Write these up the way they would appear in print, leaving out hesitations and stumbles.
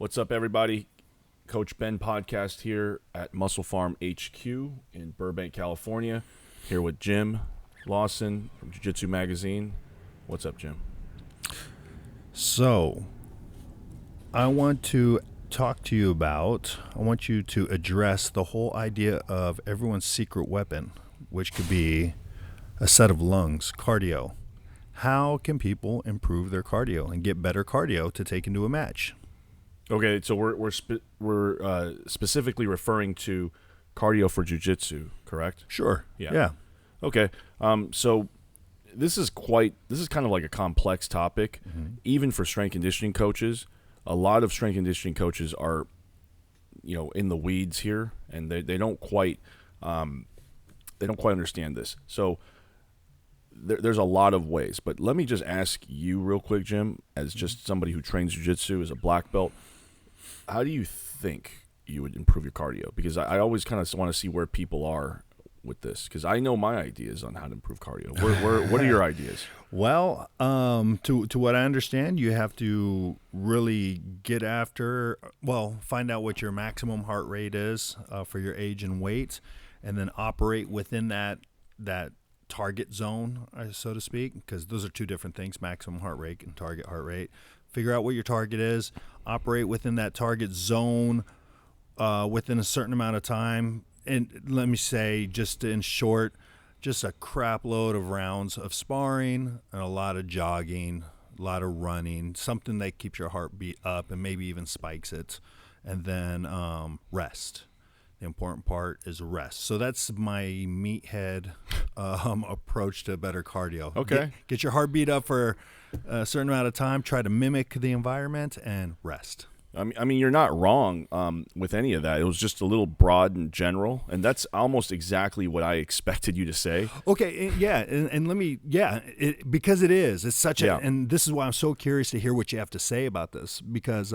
What's up, everybody? Coach Ben podcast here at Muscle Farm HQ in Burbank, California. Here with Jim Lawson from Jiu-Jitsu Magazine. What's up, Jim? So, I want to talk to you about, I want you to address the whole idea of everyone's secret weapon, which could be a set of lungs, cardio. How can people improve their cardio and get better cardio to take into a match? Okay, so we're specifically referring to cardio for jiu-jitsu, correct? Sure. Yeah. Okay. So this is kind of like a complex topic, even for strength conditioning coaches. A lot of strength conditioning coaches are, in the weeds here, and they don't quite understand this. So there's a lot of ways, but let me just ask you real quick, Jim, as just somebody who trains jiu-jitsu as a black belt, how do you think you would improve your cardio? Because I always kind of want to see where people are with this, because I know my ideas on how to improve cardio. What are your ideas? Well, to what I understand, you have to really get after, find out what your maximum heart rate is for your age and weight, and then operate within that target zone, so to speak, because those are two different things, maximum heart rate and target heart rate. Figure out what your target is, operate within that target zone within a certain amount of time. And let me say, just in short, just a crap load of rounds of sparring and a lot of jogging, a lot of running, something that keeps your heartbeat up and maybe even spikes it. And then rest. The important part is rest. So that's my meathead approach to better cardio. Okay. Get your heartbeat up for a certain amount of time. Try to mimic the environment and rest. I mean, you're not wrong with any of that. It was just a little broad and general, and that's almost exactly what I expected you to say. Okay, yeah, and let me, because it's such and this is why I'm so curious to hear what you have to say about this, because,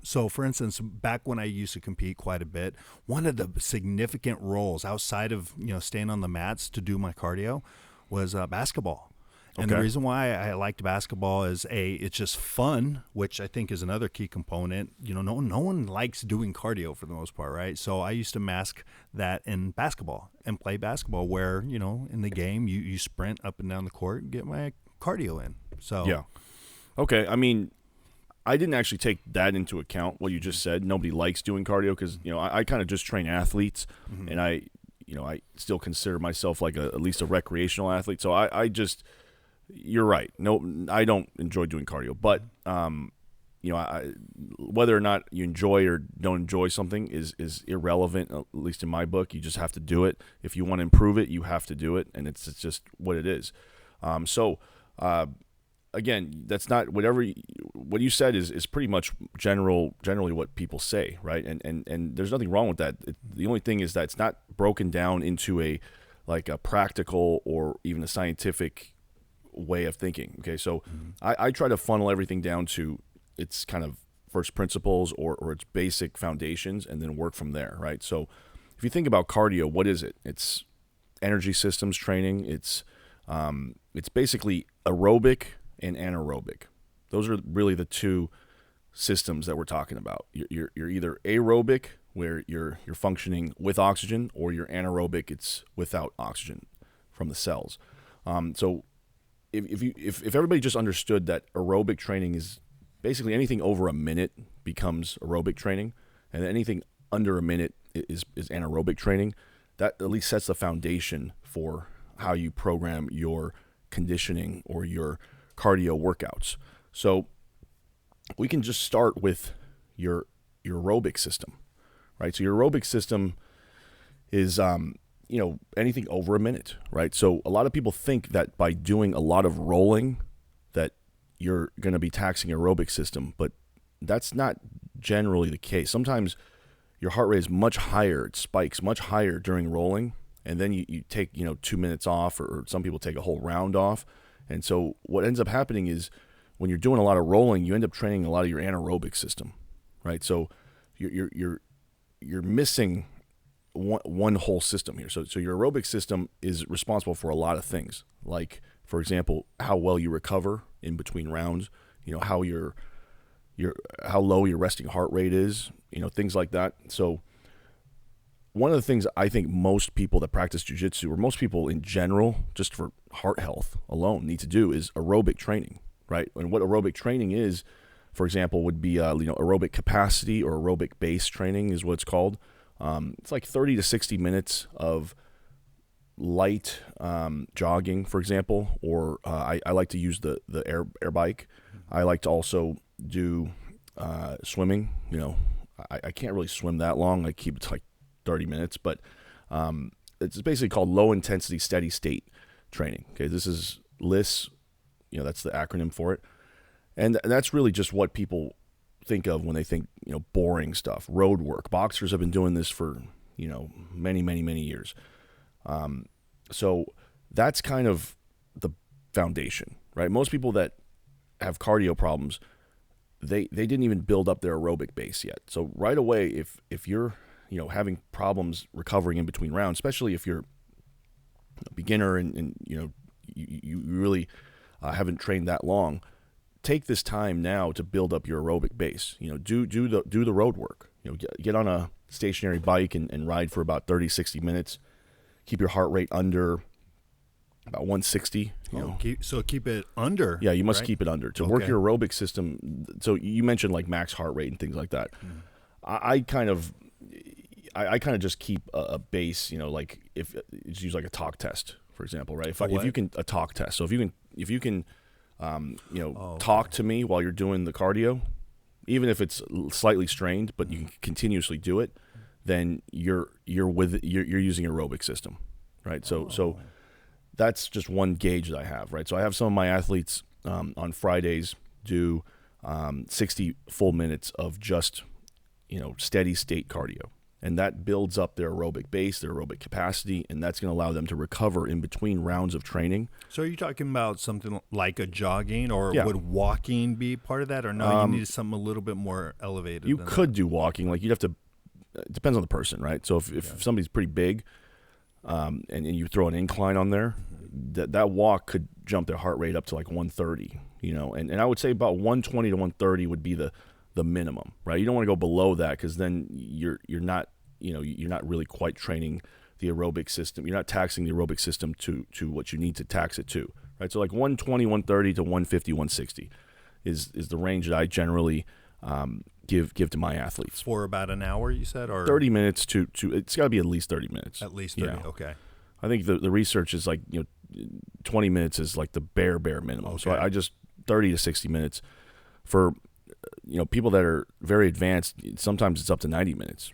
so for instance, back when I used to compete quite a bit, one of the significant roles outside of, staying on the mats to do my cardio was basketball. And the reason why I liked basketball is it's just fun, which I think is another key component. No one likes doing cardio for the most part, right? So I used to mask that in basketball and play basketball where, in the game you sprint up and down the court and get my cardio in. So yeah. Okay. I mean, I didn't actually take that into account, what you just said. Nobody likes doing cardio because, I kind of just train athletes, and I still consider myself like at least a recreational athlete. So I just... You're right. No, I don't enjoy doing cardio, but whether or not you enjoy or don't enjoy something is irrelevant. At least in my book, you just have to do it. If you want to improve it, you have to do it, and it's just what it is. Again, that's not what you said is pretty much generally what people say, right? And there's nothing wrong with that. The only thing is that it's not broken down into a practical or even a scientific way of thinking. Okay, so I try to funnel everything down to its kind of first principles or its basic foundations, and then work from there, right? So if you think about cardio, what is it? It's energy systems training. It's basically aerobic and anaerobic. Those are really the two systems that we're talking about. You're either aerobic, where you're functioning with oxygen, or you're anaerobic, it's without oxygen from the cells. So if everybody just understood that aerobic training is basically anything over a minute becomes aerobic training, and anything under a minute is anaerobic training, that at least sets the foundation for how you program your conditioning or your cardio workouts. So we can just start with your aerobic system, right? So your aerobic system is anything over a minute, right? So a lot of people think that by doing a lot of rolling that you're going to be taxing your aerobic system, but that's not generally the case. Sometimes your heart rate is much higher, it spikes much higher during rolling, and then you take 2 minutes off, or some people take a whole round off. And so what ends up happening is when you're doing a lot of rolling, you end up training a lot of your anaerobic system, right? So you're missing one whole system here. So your aerobic system is responsible for a lot of things, like, for example, how well you recover in between rounds, how your how low your resting heart rate is, things like that. So one of the things I think most people that practice jiu-jitsu, or most people in general, just for heart health alone, need to do is aerobic training, right? And what aerobic training is, for example, would be aerobic capacity or aerobic base training is what it's called. It's like 30 to 60 minutes of light jogging, for example, or I like to use the air bike. I like to also do swimming. I can't really swim that long. I keep it to like 30 minutes, but it's basically called low intensity steady state training. Okay, this is LISS, that's the acronym for it. And that's really just what people think of when they think, boring stuff, road work. Boxers have been doing this for, many, many, many years. So that's kind of the foundation, right? Most people that have cardio problems, they didn't even build up their aerobic base yet. So right away, if you're having problems recovering in between rounds, especially if you're a beginner and you really haven't trained that long, take this time now to build up your aerobic base. Do the road work. Get on a stationary bike and ride for about 30, 60 minutes. Keep your heart rate under about 160. Keep it under. Yeah, you must right? keep it under to work your aerobic system. So you mentioned like max heart rate and things like that. I kind of just keep a base, like if just use like a talk test, for example, right? If you can a talk test. So if you can talk to me while you're doing the cardio, even if it's slightly strained, but you can continuously do it, then you're using your aerobic system, right? So that's just one gauge that I have, right? So I have some of my athletes on Fridays do 60 full minutes of just steady state cardio. And that builds up their aerobic base, their aerobic capacity, and that's going to allow them to recover in between rounds of training. So are you talking about something like a jogging, or Yeah. would walking be part of that? Or no, you need something a little bit more elevated? You could do walking. Like you'd have to, it depends on the person, right? So if somebody's pretty big and you throw an incline on there, that walk could jump their heart rate up to like 130, and I would say about 120 to 130 would be the minimum, right? You don't want to go below that because then you're not really quite training the aerobic system. You're not taxing the aerobic system to what you need to tax it to, right? So like 120, 130 to 150, 160 is the range that I generally give to my athletes. For about an hour, you said? Or 30 minutes to it's got to be at least 30 minutes. At least 30, Yeah. okay. I think the research is like, 20 minutes is like the bare minimum. Okay. So I just 30 to 60 minutes for people that are very advanced. Sometimes it's up to 90 minutes,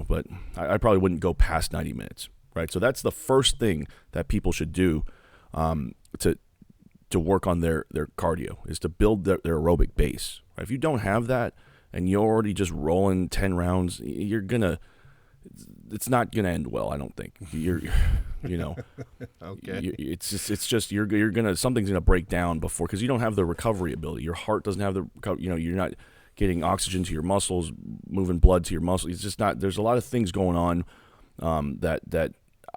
but I probably wouldn't go past 90 minutes, right? So that's the first thing that people should do to work on their cardio, is to build their aerobic base, right? If you don't have that and you're already just rolling 10 rounds, it's not gonna end well. I don't think Okay. it's just something's gonna break down before, because you don't have the recovery ability. Your heart doesn't have you're not getting oxygen to your muscles, moving blood to your muscles. It's just not. There's a lot of things going on that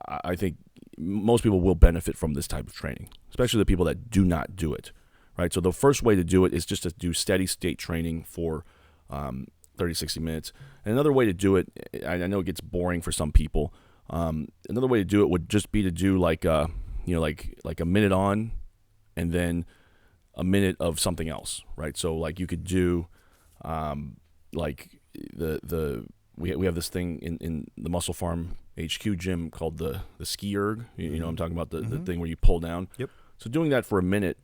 I think most people will benefit from this type of training, especially the people that do not do it, right? So the first way to do it is just to do steady state training for 30, 60 minutes. And another way to do it, I know it gets boring for some people. Another way to do it would just be to do like a minute on and then a minute of something else, right? So like you could do like we have this thing in the Muscle Farm HQ gym called the ski erg. I'm talking about the thing where you pull down. Yep. So doing that for a minute,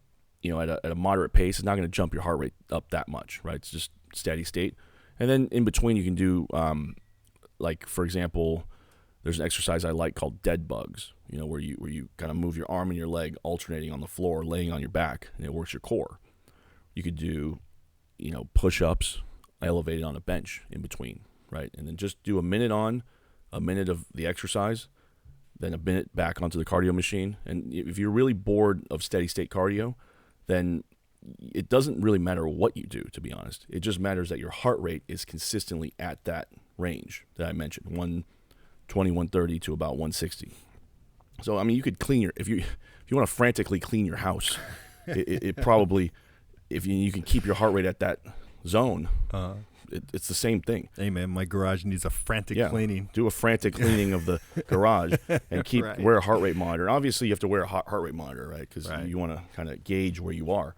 at a moderate pace is not going to jump your heart rate up that much, right? It's just steady state. And then in between you can do like, for example, there's an exercise I like called dead bugs, where you kind of move your arm and your leg alternating on the floor, laying on your back, and it works your core. You could do, push-ups elevated on a bench in between, right? And then just do a minute on, a minute of the exercise, then a minute back onto the cardio machine. And if you're really bored of steady state cardio, then it doesn't really matter what you do, to be honest. It just matters that your heart rate is consistently at that range that I mentioned, 120, 130 to about 160. So, I mean, you could clean if you want to frantically clean your house, it probably, if you can keep your heart rate at that zone, it's the same thing. Hey man, my garage needs a frantic cleaning. Do a frantic cleaning of the garage and wear a heart rate monitor. Obviously, you have to wear a heart rate monitor, right? Because you want to kind of gauge where you are.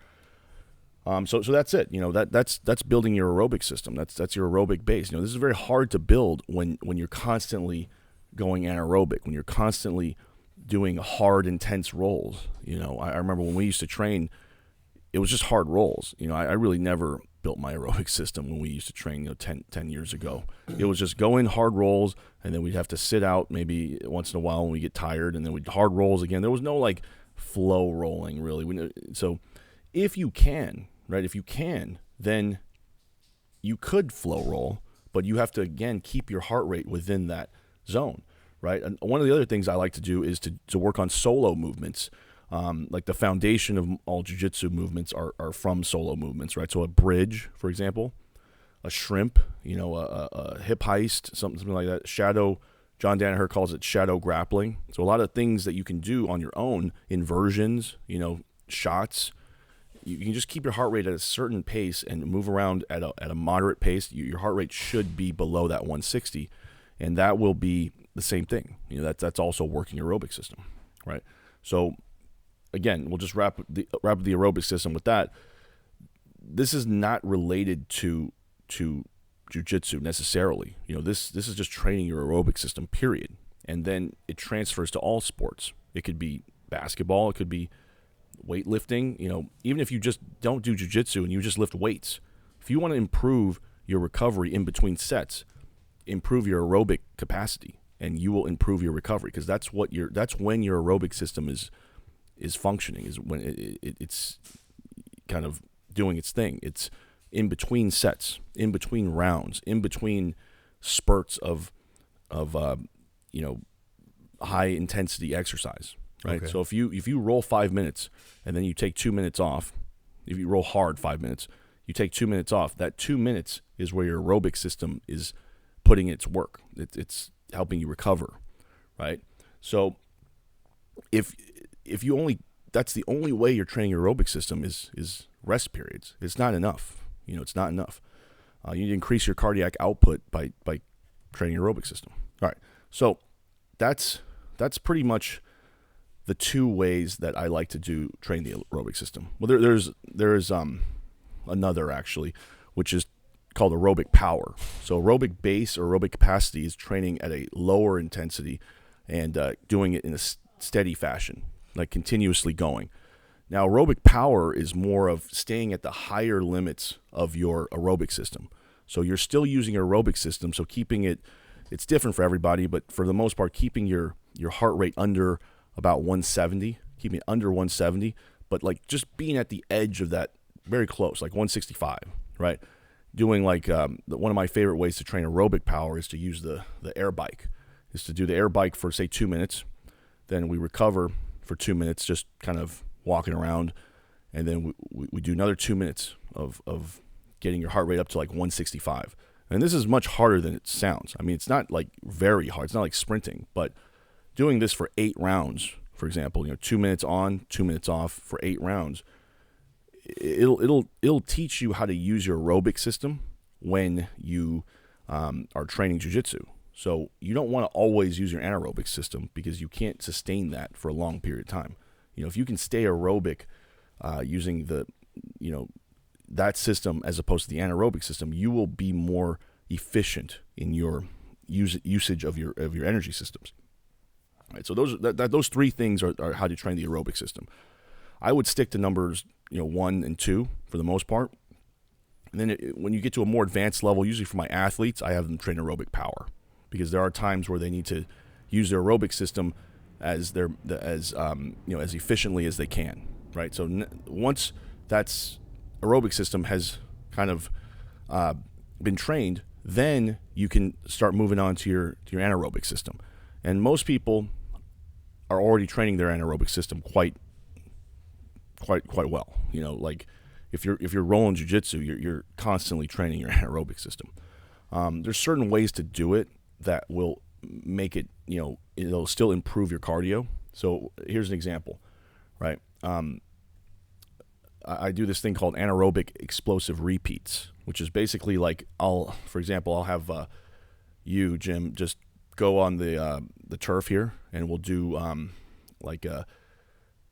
So that's it. That's building your aerobic system. That's your aerobic base. This is very hard to build when you're constantly going anaerobic, when you're constantly doing hard, intense rolls. I remember when we used to train, it was just hard rolls. I really never built my aerobic system when we used to train 10 years ago. It was just go in hard rolls, and then we'd have to sit out maybe once in a while when we get tired, and then we'd hard rolls again. There was no like flow rolling really. So if you can, right, then you could flow roll, but you have to, again, keep your heart rate within that zone, right? And one of the other things I like to do is to work on solo movements. Like the foundation of all jiu-jitsu movements are from solo movements, right? So a bridge, for example, a shrimp, a hip heist, something like that. John Danaher calls it shadow grappling. So a lot of things that you can do on your own, inversions, shots. You can just keep your heart rate at a certain pace and move around at a moderate pace. Your heart rate should be below that 160, and that will be the same thing. That's also working your aerobic system, right? So again, we'll just wrap the aerobic system with that. This is not related to jiu-jitsu necessarily. This is just training your aerobic system, period. And then it transfers to all sports. It could be basketball. It could be weightlifting. Even if you just don't do jiu-jitsu and you just lift weights, if you want to improve your recovery in between sets, improve your aerobic capacity, and you will improve your recovery, because that's when your aerobic system is functioning, is when it's kind of doing its thing. It's in between sets, in between rounds, in between spurts of high intensity exercise, right? Okay. So if you roll 5 minutes and then you take 2 minutes off, if you roll hard 5 minutes, you take 2 minutes off, that 2 minutes is where your aerobic system is putting its work. It's helping you recover, right? So if you that's the only way you're training your aerobic system is rest periods. It's not enough. It's not enough. You need to increase your cardiac output by training your aerobic system. All right. So that's pretty much the two ways that I like to train the aerobic system. Well, there's another actually, which is called aerobic power. So aerobic base or aerobic capacity is training at a lower intensity and doing it in a steady fashion, like continuously going. Now, aerobic power is more of staying at the higher limits of your aerobic system. So you're still using your aerobic system, so keeping it's different for everybody, but for the most part, keeping your heart rate under about 170, keeping it under 170, but like just being at the edge of that, very close, like 165, right? Doing like one of my favorite ways to train aerobic power is to use the air bike, is to do the air bike for, say, 2 minutes. Then we recover for 2 minutes, just kind of walking around, and then we do another 2 minutes of getting your heart rate up to like 165. And this is much harder than it sounds. I mean, it's not like very hard. It's not like sprinting, but doing this for 8 rounds, for example, 2 minutes on, 2 minutes off for 8 rounds, it'll teach you how to use your aerobic system when you are training jiu-jitsu. So you don't want to always use your anaerobic system because you can't sustain that for a long period of time. If you can stay aerobic using that system as opposed to the anaerobic system, you will be more efficient in your usage of your energy systems. Right, so those three things are how to train the aerobic system. I would stick to numbers 1 and 2 for the most part. And then when you get to a more advanced level, usually for my athletes, I have them train aerobic power, because there are times where they need to use their aerobic system as efficiently as they can, right? So once that's aerobic system has kind of been trained, then you can start moving on to your anaerobic system. And most people are already training their anaerobic system quite well. Like if you're rolling jiu-jitsu, you're constantly training your anaerobic system. There's certain ways to do it that will make it, it'll still improve your cardio. So here's an example, right? I do this thing called anaerobic explosive repeats, which is basically like for example, I'll have you, Jim, just go on the turf here, and we'll do like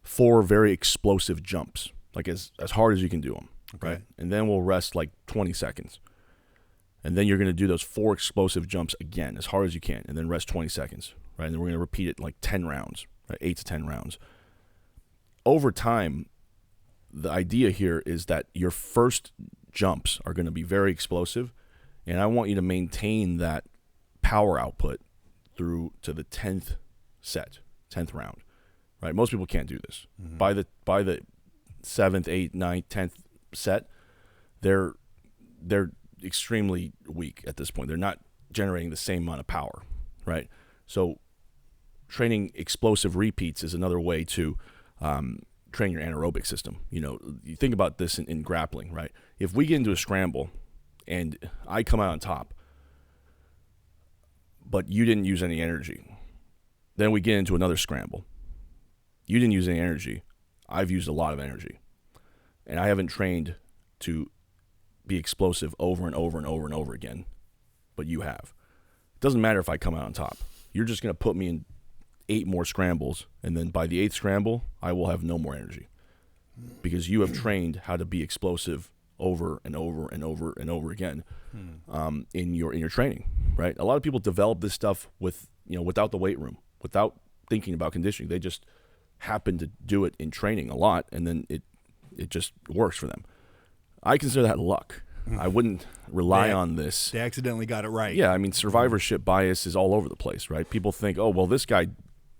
4 very explosive jumps, like as hard as you can do them, Okay. right? And then we'll rest like 20 seconds. And then you're going to do those 4 explosive jumps again, as hard as you can, and then rest 20 seconds, right? And then we're going to repeat it like 10 rounds, right? 8 to 10 rounds. Over time, the idea here is that your first jumps are going to be very explosive, and I want you to maintain that power output through to the 10th set, 10th round, right? Most people can't do this. Mm-hmm. By the 7th, 8th, 9th, 10th set, they're extremely weak at this point. They're not generating the same amount of power, right? So training explosive repeats is another way to train your anaerobic system. You think about this in grappling, right? If we get into a scramble and I come out on top, but you didn't use any energy, then we get into another scramble. You didn't use any energy. I've used a lot of energy. And I haven't trained to be explosive over and over and over and over again, but you have. It doesn't matter if I come out on top. You're just going to put me in 8 more scrambles, and then by the 8th scramble, I will have no more energy because you have trained how to be explosive over and over and over and over again in your training, right? A lot of people develop this stuff without the weight room, without thinking about conditioning. They just happen to do it in training a lot, and then it just works for them. I consider that luck. I wouldn't rely on this. They accidentally got it right. Yeah, I mean, survivorship bias is all over the place, right? People think, oh, well, this guy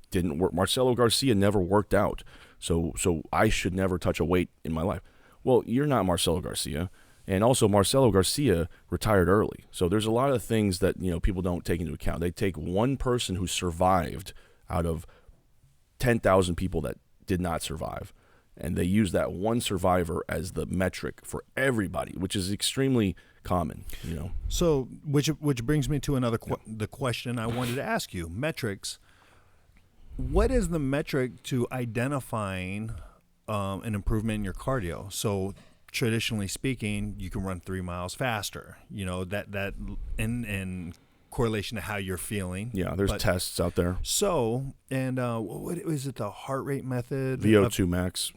didn't work. Marcelo Garcia never worked out, so I should never touch a weight in my life. Well, you're not Marcelo Garcia, and also Marcelo Garcia retired early. So there's a lot of things that people don't take into account. They take one person who survived out of 10,000 people that did not survive, and they use that one survivor as the metric for everybody, which is extremely common. So, which brings me to the question I wanted to ask you: metrics. What is the metric to identifying an improvement in your cardio? So, traditionally speaking, you can run 3 miles faster. That in correlation to how you're feeling. Yeah, there's tests out there. So, and what is it? The heart rate method? VO2 max.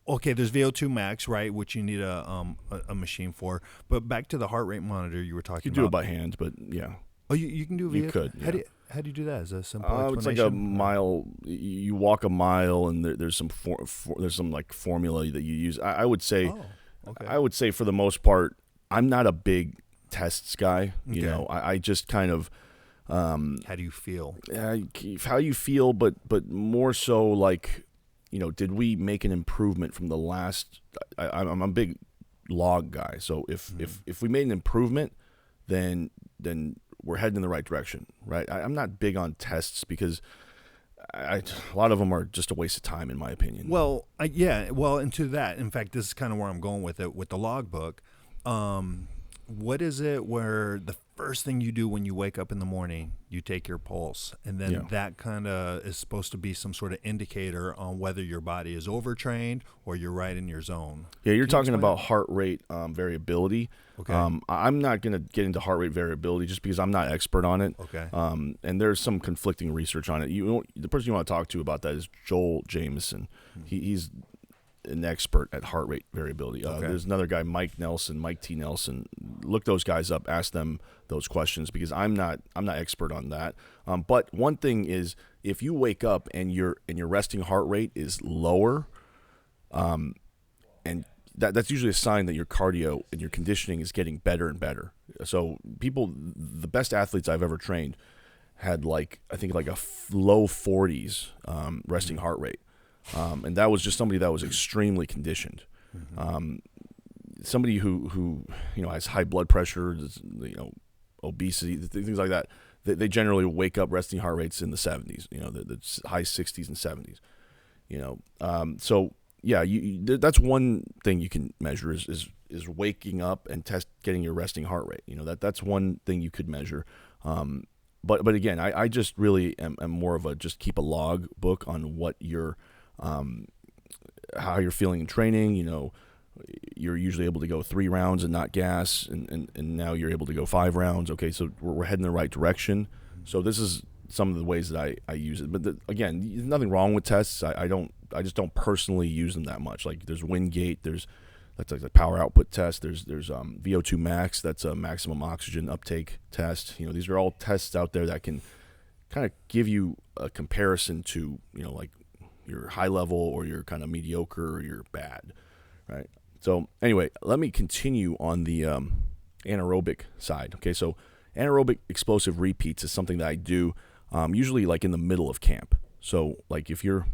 Okay, there's VO2 max, right, which you need a machine for. But back to the heart rate monitor you were talking about. You do it by hand, but yeah. Oh, you can do VO2? You could, yeah. How do you do that? Is that a simple explanation? It's like a mile. You walk a mile, and there's some there's some like formula that you use. I would say, I would say for the most part, I'm not a big tests guy. I just kind of. How do you feel? How you feel, but more so like, did we make an improvement from the last? I'm a big log guy, so if we made an improvement, then we're heading in the right direction, right? I'm not big on tests because a lot of them are just a waste of time, in my opinion. Well, and to that, in fact, this is kind of where I'm going with it, with the logbook. What is it where the first thing you do when you wake up in the morning, you take your pulse, and then that kind of is supposed to be some sort of indicator on whether your body is overtrained or you're right in your zone? Yeah, you're talking about heart rate variability. Okay. I'm not going to get into heart rate variability just because I'm not expert on it. Okay. And there's some conflicting research on it. The person you want to talk to about that is Joel Jameson. He's an expert at heart rate variability. There's another guy, Mike T. Nelson. Look those guys up. Ask them those questions because I'm not expert on that. But one thing is, if you wake up and your resting heart rate is lower, and that's usually a sign that your cardio and your conditioning is getting better and better. So the best athletes I've ever trained had I think a low 40s resting heart rate. And that was just somebody that was extremely conditioned. Somebody who has high blood pressure, obesity, things like that. They generally wake up resting heart rates in the 70s. The high 60s and 70s. So yeah, that's one thing you can measure is waking up and getting your resting heart rate. That's one thing you could measure. But again, I just really am more of a just keep a log book on what your how you're feeling in training, you're usually able to go 3 rounds and not gas, and now you're able to go 5 rounds. Okay, so we're heading in the right direction. So this is some of the ways that I use it. But again, there's nothing wrong with tests. I just don't personally use them that much. Like there's Wingate, that's like the power output test. There's VO2 max, that's a maximum oxygen uptake test. These are all tests out there that can kind of give you a comparison to, like your high level or your kind of mediocre or your bad, right? So anyway, let me continue on the anaerobic side. Okay, so anaerobic explosive repeats is something that I do usually like in the middle of camp. So like if you're,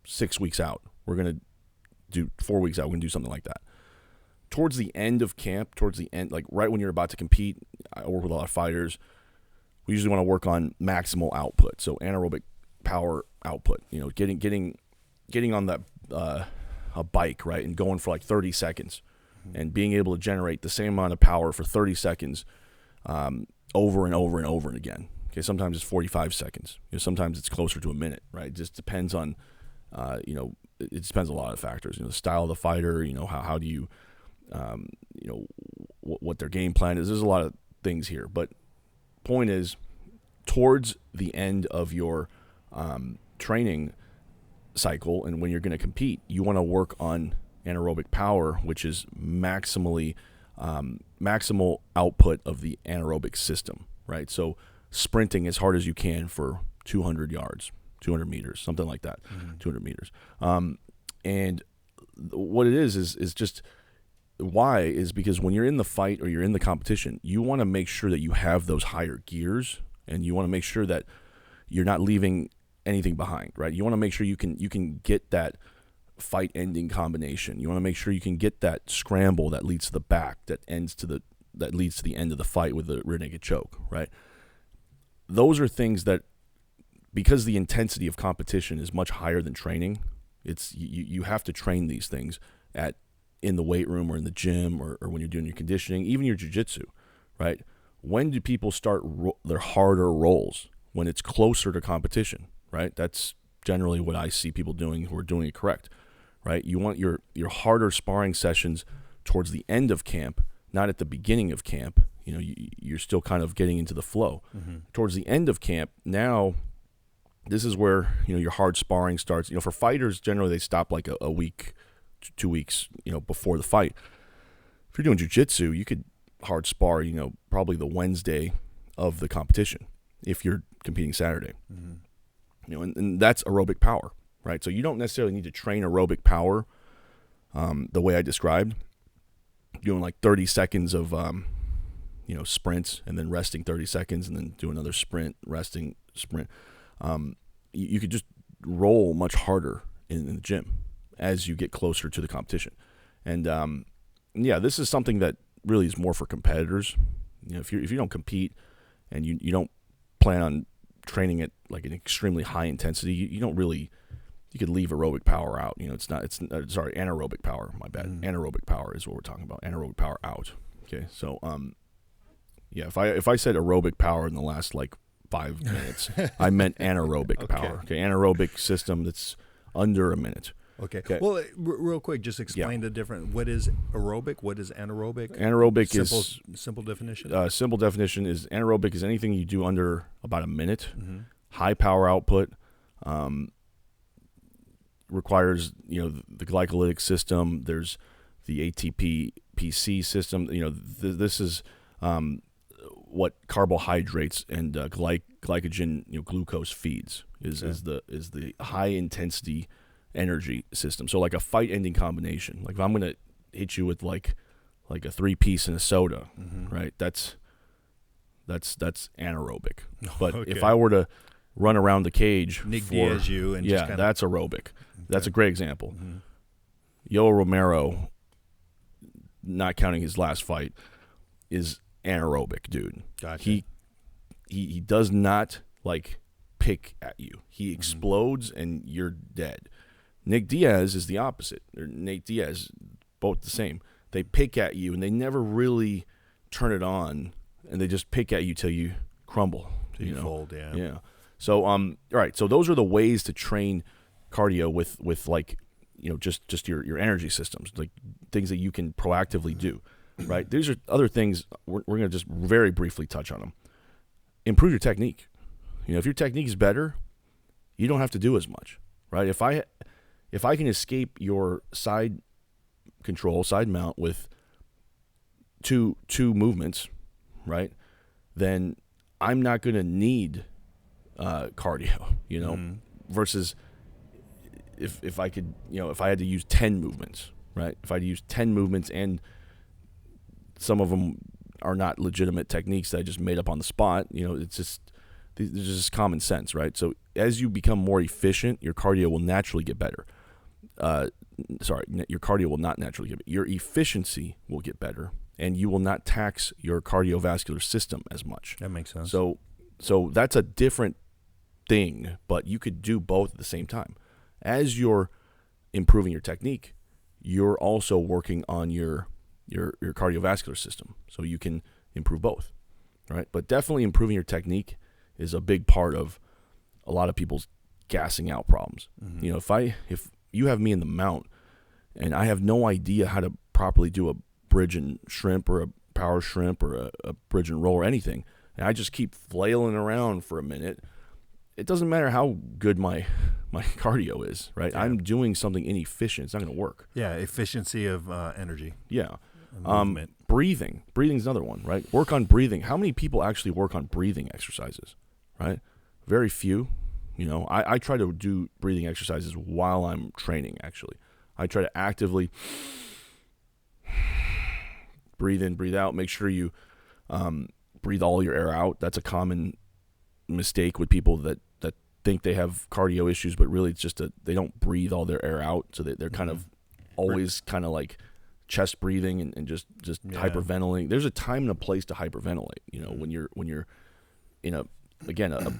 6 weeks out, we're going to do 4 weeks out, we're going to do something like that. Towards the end of camp, like right when you're about to compete, I work with a lot of fighters. We usually want to work on maximal output. So anaerobic power output, getting on that a bike, right, and going for like 30 seconds and being able to generate the same amount of power for 30 seconds over and over and over and again. Okay, sometimes it's 45 seconds. Sometimes it's closer to a minute, right? It just depends on, it depends on a lot of factors. The style of the fighter, how do you, what their game plan is. There's a lot of things here, but point is, towards the end of your training cycle and when you're going to compete, you want to work on anaerobic power, which is maximal output of the anaerobic system, right? So sprinting as hard as you can for 200 yards, 200 meters, something like that, 200 meters. And what it is just why is because when you're in the fight or you're in the competition, you want to make sure that you have those higher gears, and you want to make sure that you're not leaving anything behind, right? You want to make sure you can get that fight-ending combination. You want to make sure you can get that scramble that leads to the back, that leads to the end of the fight with the rear naked choke, right? Those are things that, because the intensity of competition is much higher than training, it's you have to train these things in the weight room or in the gym or when you're doing your conditioning, even your jiu-jitsu, right? When do people start their harder rolls? When it's closer to competition, right? That's generally what I see people doing who are doing it correct, right? You want your harder sparring sessions towards the end of camp, not at the beginning of camp. You're still kind of getting into the flow. Towards the end of camp, now this is where, your hard sparring starts. For fighters, generally they stop like a week, 2 weeks, before the fight. If you're doing jiu-jitsu, you could hard spar, probably the Wednesday of the competition if you're competing Saturday. And that's aerobic power, right? So you don't necessarily need to train aerobic power the way I described, doing like 30 seconds of sprints and then resting 30 seconds and then do another sprint, resting, sprint. You could just roll much harder in the gym as you get closer to the competition. And this is something that really is more for competitors. If you don't compete and you don't plan on training at like an extremely high intensity, you don't really, you could leave aerobic power out. Anaerobic power, my bad. Anaerobic power is what we're talking about. Anaerobic power out. Okay. So, if I said aerobic power in the last like 5 minutes, I meant anaerobic power. Okay. Anaerobic system that's under a minute. Okay. Well, real quick, just explain the difference. What is aerobic? What is anaerobic? Anaerobic is simple definition. Simple definition is anaerobic is anything you do under about a minute. High power output, requires the glycolytic system. There's the ATP PC system. This is what carbohydrates and glycogen, glucose feeds is the high intensity energy system. So like a fight ending combination, like if I'm going to hit you with like a 3-piece and a soda, right? That's anaerobic. But if I were to run around the cage Nick Diaz you and just kinda... that's aerobic. Okay. That's a great example. Yoel Romero, not counting his last fight, is anaerobic, dude. Gotcha. He does not like pick at you. He explodes and you're dead. Nick Diaz is the opposite. Or Nate Diaz, both the same. They pick at you and they never really turn it on, and they just pick at you till you crumble. You fold, yeah. Yeah. So all right. So those are the ways to train cardio with like just your energy systems, like things that you can proactively do, right? These are other things we're going to just very briefly touch on them. Improve your technique. If your technique is better, you don't have to do as much, right? If I can escape your side control, side mount with two movements, right, then I'm not going to need cardio, versus if I could, if I had to use 10 movements, right? If I had to use 10 movements and some of them are not legitimate techniques that I just made up on the spot, it's just, there's just common sense, right? So as you become more efficient, your cardio will naturally get better. Your cardio will not naturally get better. Your efficiency will get better, and you will not tax your cardiovascular system as much. That makes sense. So that's a different thing, but you could do both at the same time. As you're improving your technique, you're also working on your cardiovascular system, so you can improve both, right? But definitely improving your technique is a big part of a lot of people's gassing out problems. Mm-hmm. If you have me in the mount and I have no idea how to properly do a bridge and shrimp or a power shrimp or a bridge and roll or anything, and I just keep flailing around for a minute, it doesn't matter how good my cardio is, right? Yeah. I'm doing something inefficient. It's not going to work. Yeah, efficiency of energy. Yeah. Breathing. Breathing's another one, right? Work on breathing. How many people actually work on breathing exercises, right? Very few. I try to do breathing exercises while I'm training, actually. I try to actively breathe in, breathe out. Make sure you breathe all your air out. That's a common mistake with people that think they have cardio issues, but really it's just they don't breathe all their air out, so they're kind of always kind of like chest breathing and just hyperventilating. There's a time and a place to hyperventilate. When you're in a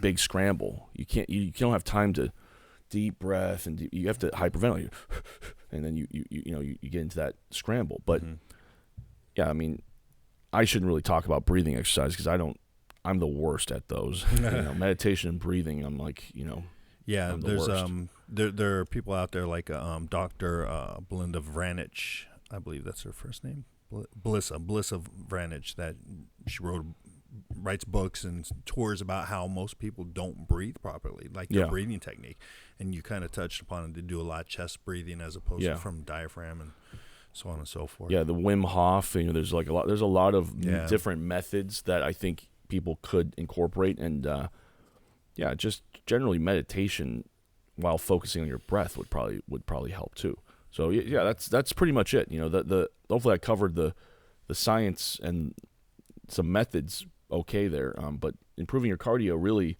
big scramble, you don't have time to deep breath and you have to hyperventilate, and then you get into that scramble. But yeah, I mean, I shouldn't really talk about breathing exercise because I'm the worst at those. Meditation and breathing, I'm like, yeah, I'm the there's worst. There are people out there like Dr. Belinda Vranich, I believe that's her first name, Blissa Vranich, that she writes books and tours about how most people don't breathe properly, like their breathing technique, and you kind of touched upon it. They do a lot of chest breathing as opposed to from diaphragm and so on and so forth. Yeah, the Wim Hof, there's a lot of different methods that I think people could incorporate, and just generally meditation while focusing on your breath would probably help too. So yeah, that's pretty much it. Hopefully I covered the science and some methods okay there. But improving your cardio, really,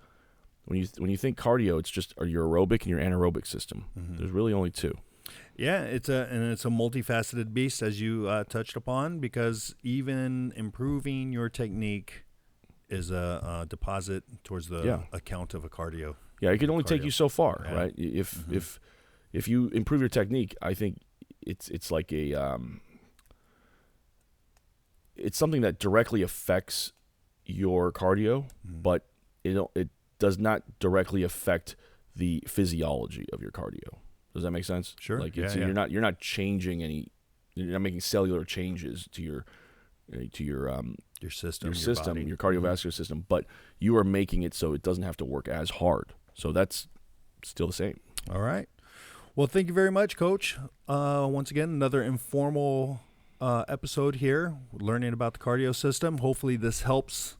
when you think cardio, it's just your aerobic and your anaerobic system. Mm-hmm. There's really only two. Yeah, it's a multifaceted beast, as you touched upon, because even improving your technique is a deposit towards the account of a cardio. Yeah, it can only take you so far, right? If you improve your technique, I think it's like it's something that directly affects your cardio, but it does not directly affect the physiology of your cardio. Does that make sense? Sure. Like you're not changing you're not making cellular changes to your system, your cardiovascular system, but you are making it so it doesn't have to work as hard. So that's still the same. All right. Well, thank you very much, Coach. Once again, another informal episode here, learning about the cardio system. Hopefully this helps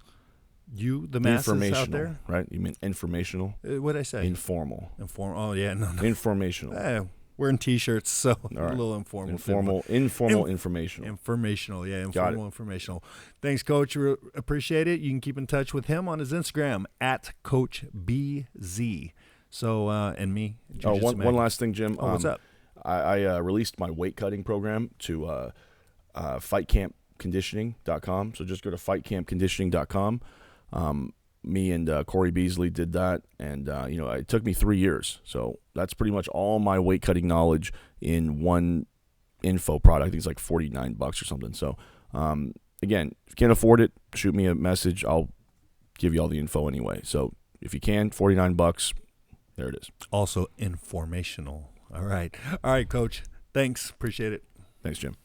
you, the masses out there. Right? You mean informational? What did I say? Informal. Oh, yeah. No. Informational. Wearing T-shirts, so right. A little informal. Informational. Informational, yeah. Informal, informational. Thanks, Coach. Appreciate it. You can keep in touch with him on his Instagram, @CoachBZ. So, and me. One last thing, Jim. What's up? I released my weight cutting program to fightcampconditioning.com. So just go to fightcampconditioning.com. Me and Corey Beasley did that, and it took me 3 years. So that's pretty much all my weight cutting knowledge in one info product. I think it's like $49 or something. So again, if you can't afford it, shoot me a message. I'll give you all the info anyway. So if you can, $49. There it is. Also informational. All right, Coach. Thanks. Appreciate it. Thanks, Jim.